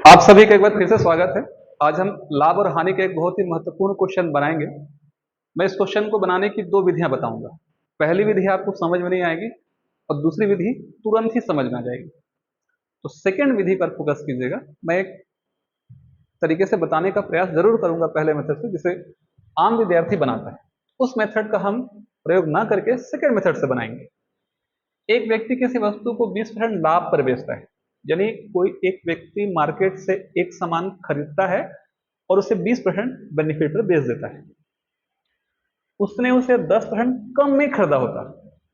आप सभी का एक बार फिर से स्वागत है। आज हम लाभ और हानि का एक बहुत ही महत्वपूर्ण क्वेश्चन बनाएंगे। मैं इस क्वेश्चन को बनाने की दो विधियां बताऊंगा। पहली विधि आपको समझ में नहीं आएगी और दूसरी विधि तुरंत ही समझ में आ जाएगी। तो सेकंड विधि पर फोकस कीजिएगा। मैं एक तरीके से बताने का प्रयास जरूर करूंगा पहले मेथड से, जिसे आम विद्यार्थी बनाता है। उस मेथड का हम प्रयोग ना करके सेकेंड मेथड से बनाएंगे। एक व्यक्ति किसी वस्तु को 20% लाभ पर बेचता है, यानी कोई एक व्यक्ति मार्केट से एक सामान खरीदता है और उसे 20% बेनिफिट पर बेच देता है। उसने उसे 10% कम में खरीदा होता,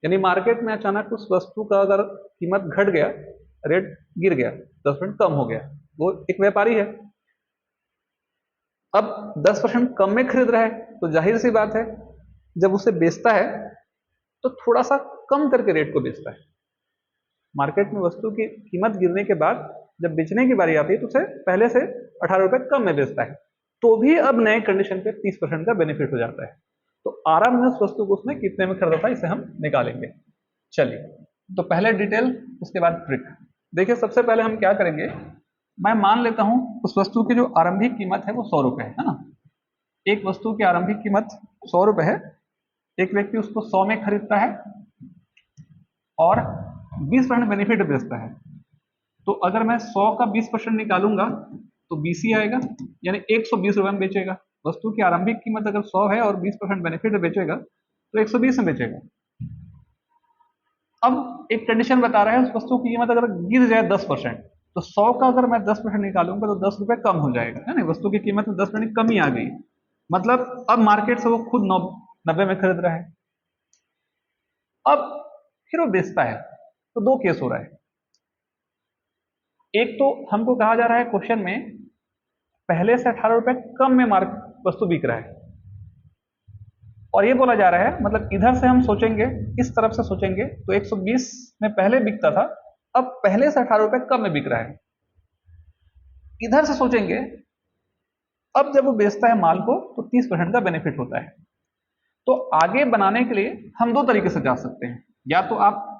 यानी मार्केट में अचानक उस वस्तु का अगर कीमत घट गया, रेट गिर गया, 10% कम हो गया, वो एक व्यापारी है, अब 10% कम में खरीद रहा है, तो जाहिर सी बात है जब उसे बेचता है तो थोड़ा सा कम करके रेट को बेचता है। मार्केट में वस्तु की कीमत गिरने के बाद जब बेचने की बारी आती है तो उसे पहले से 18 रुपए कम में बेचता है, तो भी अब नए कंडीशन पे 30% का बेनिफिट हो जाता है। तो आराम में उस वस्तु को उसने कितने में खरीदा था, इसे हम निकालेंगे। चलिए, तो पहले डिटेल, उसके बाद ट्रिक। देखिए, सबसे पहले हम क्या करेंगे, मैं मान लेता हूं उस वस्तु की जो आरंभिक कीमत है वो 100 रुपए है ना। एक वस्तु की आरंभिक कीमत 100 रुपए है। एक व्यक्ति उसको 100 में खरीदता है और 20% बेनिफिट बेचता है। तो अगर मैं 100 का 20% निकालूंगा तो 20 ही आएगा, यानी 120 रुपए में बेचेगा। वस्तु की आरंभिक कीमत अगर 100 है और 20% बेनिफिट बेचेगा तो 120 में बेचेगा। अब एक कंडीशन बता रहा है, उस वस्तु की कीमत अगर गिर जाए 10%, तो 100 का अगर मैं 10% निकालूंगा तो 10 रुपए कम हो जाएगा, है ना। वस्तु की कीमत में 10% कमी आ गई, मतलब अब मार्केट से वो खुद 90 में खरीद रहा है। अब फिर वो बेचता है, तो दो केस हो रहा है। एक तो हमको कहा जा रहा है क्वेश्चन में पहले से 18 रुपए कम में वस्तु बिक रहा है, और ये बोला जा रहा है, मतलब इधर से हम सोचेंगे, इस तरफ से सोचेंगे तो 120 में पहले बिकता था, अब पहले से 18 रुपए कम में बिक रहा है। इधर से सोचेंगे, अब जब वो बेचता है माल को तो 30% का बेनिफिट होता है। तो आगे बनाने के लिए हम दो तरीके से जा सकते हैं, या तो आप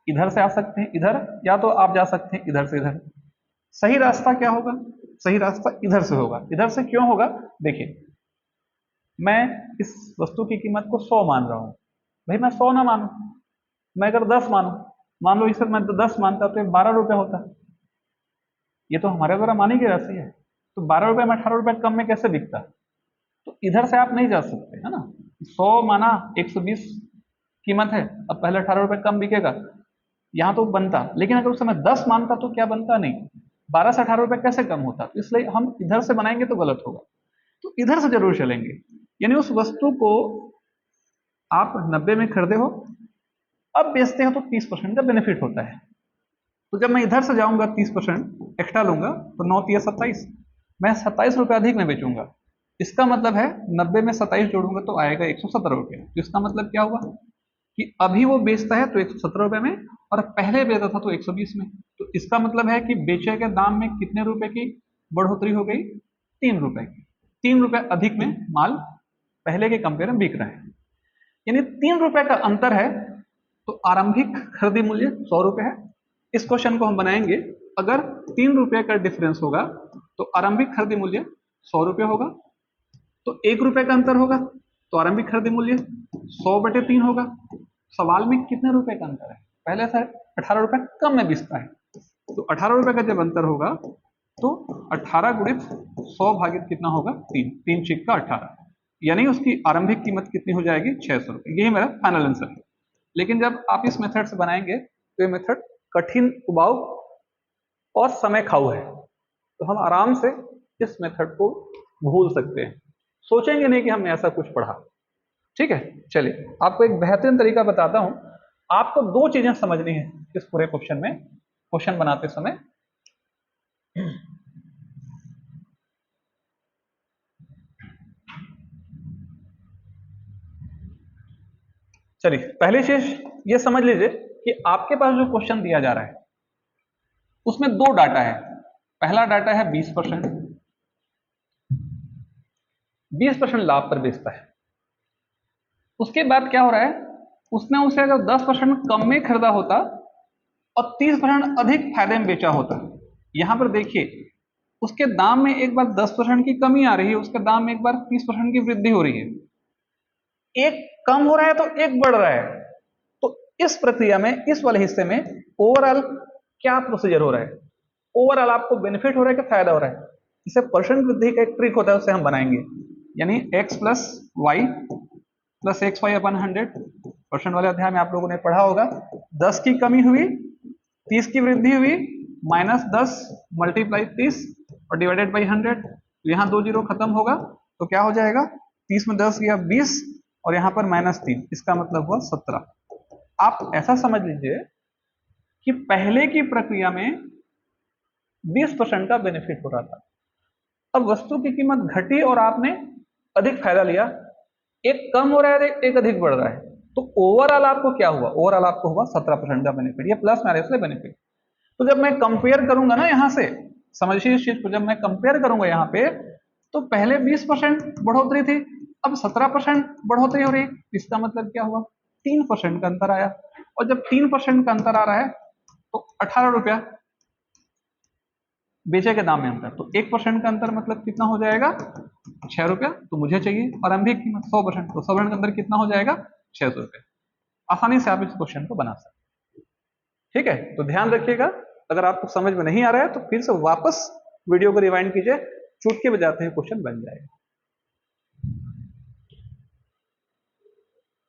इधर से आ सकते हैं इधर, या तो आप जा सकते हैं इधर से इधर। सही रास्ता क्या होगा? सही रास्ता इधर से होगा। इधर से क्यों होगा? देखिए, मैं इस वस्तु की कीमत को 100 मान रहा हूं। भाई मैं 100 ना मानू, मैं अगर 10 मानू, मान लो इसे मैं 10 मानता तो 12 रुपए होता। ये तो हमारे द्वारा मानी गई राशि है, तो 12 रुपए में 18 रुपए कम में कैसे बिकता? तो इधर से आप नहीं जा सकते, है ना। 100 माना, 120 कीमत है, अब पहले 18 रुपए कम बिकेगा, यहां तो बनता। लेकिन अगर उस समय 10 मानता तो क्या बनता? नहीं, 12 से 18 रुपए कैसे कम होता? तो इसलिए हम इधर से बनाएंगे तो गलत होगा, तो इधर से जरूर चलेंगे। यानी उस वस्तु को आप 90 में खरीदे हो, अब बेचते हो तो 30% का बेनिफिट होता है। तो जब मैं इधर से जाऊंगा 30% एक्स्ट्रा लूंगा तो 9 तिया 27, मैं 27 रुपए अधिक में बेचूंगा। इसका मतलब है 90 में 27 जोड़ूंगा तो आएगा 117 रुपये। तो इसका मतलब क्या हुआ कि अभी वो बेचता है तो 117 रुपए में, और पहले बेचता था तो 120 में। तो इसका मतलब है कि बेचे के दाम में कितने रुपए की बढ़ोतरी हो गई? 3 रुपए की। 3 रुपए अधिक में माल पहले के कंपेयर में बिक रहा है, यानी 3 रुपए का अंतर है। तो आरंभिक खरीदी मूल्य 100 रुपए है। इस क्वेश्चन को हम बनाएंगे, अगर 3 रुपए का डिफरेंस होगा तो आरंभिक खरीदी मूल्य 100 रुपए होगा, तो 1 रुपए का अंतर होगा तो आरंभिक खरीदी मूल्य 100/3 होगा। सवाल में कितने रुपए का अंतर है? पहले से 18 रुपए कम में बिकता है, तो 18 रुपए का जब अंतर होगा तो 18 गुणित 100 भागित कितना होगा? 3, 3 छिक्का 18, यानी उसकी आरंभिक कीमत कितनी हो जाएगी? 600 रुपए। यही मेरा फाइनल आंसर है। लेकिन जब आप इस मेथड से बनाएंगे तो ये मेथड कठिन, उबाऊ और समय खाऊ है, तो हम आराम से इस मेथड को भूल सकते हैं, सोचेंगे नहीं कि हमने ऐसा कुछ पढ़ा। ठीक है, चलिए आपको एक बेहतरीन तरीका बताता हूं। आपको दो चीजें समझनी है इस पूरे क्वेश्चन में, क्वेश्चन बनाते समय। चलिए, पहली चीज ये समझ लीजिए कि आपके पास जो क्वेश्चन दिया जा रहा है उसमें दो डाटा है। पहला डाटा है 20%, 20% लाभ पर बेचता है। उसके बाद क्या हो रहा है, उसने उसे अगर 10% कम में खरीदा होता और 30% अधिक फायदे में बेचा होता। यहां पर देखिए, उसके दाम में एक बार 10% की कमी आ रही है, उसके दाम में एक बार 30% की वृद्धि हो रही है, एक कम हो रहा है तो एक बढ़ रहा है। तो इस प्रक्रिया में, इस वाले हिस्से में ओवरऑल क्या प्रोसीजर हो रहा है, ओवरऑल आपको बेनिफिट हो रहा है कि फायदा हो रहा है, इसे परसेंट वृद्धि का एक ट्रिक होता है, उससे हम बनाएंगे। यानी x plus y plus x y अपन 100% वाले अध्याय में आप लोगों ने पढ़ा होगा, 10 की कमी हुई, 30 की वृद्धि हुई, -10 मल्टीप्लाई 30 और डिवाइडेड बाई 100, यहाँ 2 जीरो खत्म होगा तो क्या हो जाएगा, 30 में 10 गया 20 और यहाँ पर -3, इसका मतलब हुआ 17। आप ऐसा समझ लीजिए कि पहले की प्रक्रिया में 20% का बेनिफिट हो रहा था, अब वस्तु की कीमत घटी और आपने अधिक फायदा लिया, एक कम हो रहा है एक अधिक बढ़ रहा है, तो ओवरऑल आपको क्या हुआ, ओवरऑल आपको हुआ 17% का बेनिफिट, ये प्लस माइनस से बेनिफिट। तो जब मैं कंपेयर करूंगा ना, यहां से समझिए इस चीज को, जब मैं कंपेयर करूंगा यहाँ पे, तो पहले 20% बढ़ोतरी थी, अब 17% बढ़ोतरी हो रही, इसका मतलब क्या हुआ, 3% का अंतर आया, और जब 3% का अंतर आ रहा है तो 18 रुपया बेचे के दाम में अंतर, तो 1% का अंतर मतलब कितना हो जाएगा, 6 रुपया, तो मुझे चाहिए प्रारंभिक कीमत 100%, तो 100% का अंतर कितना हो जाएगा, 600 रुपये। आसानी से आप इस क्वेश्चन को बना सकते हैं। ठीक है, तो ध्यान रखिएगा, अगर आपको समझ में नहीं आ रहा है तो फिर से वापस वीडियो को रिवाइंड कीजिए, चुटकी बजाते हुए क्वेश्चन बन जाएगा।